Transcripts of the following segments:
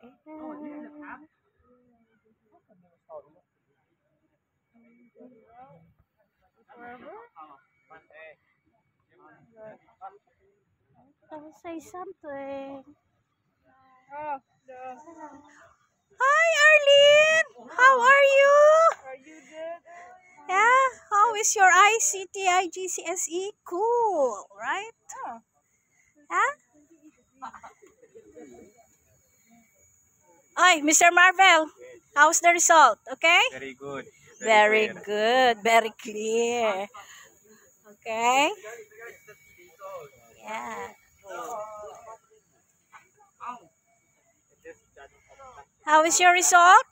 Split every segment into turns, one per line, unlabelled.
Don't say something.
Oh,
Hi, Arlene. How are you?
are you good?
Yeah. How is your ICT IGCSE? Cool, right?
Oh.
Huh? Hi, Mr. Marvel. How's the result? Okay?
Very good.
Very
clear.
good. Very clear. Okay? Yeah. How is your result?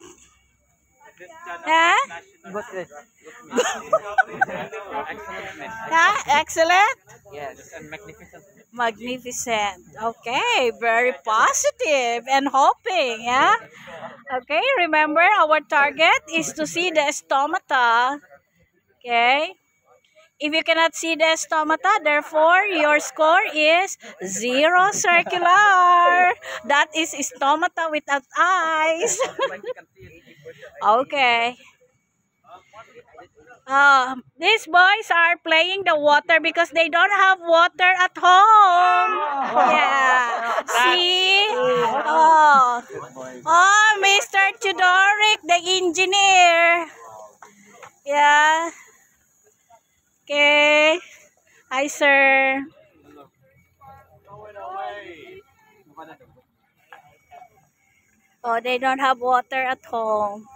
Huh? Yeah, excellent.
Yes, and magnificent.
Magnificent. Okay, very positive and hoping, yeah? Okay, remember our target is to see the stomata. Okay? If you cannot see the stomata, therefore your score is 0 circular. That is stomata without eyes. Okay. These boys are playing the water because they don't have water at home. Yeah. See? Oh. Oh, Mr. Tudoric, the engineer. Yeah. Okay. Hi, sir. Oh, they don't have water at home.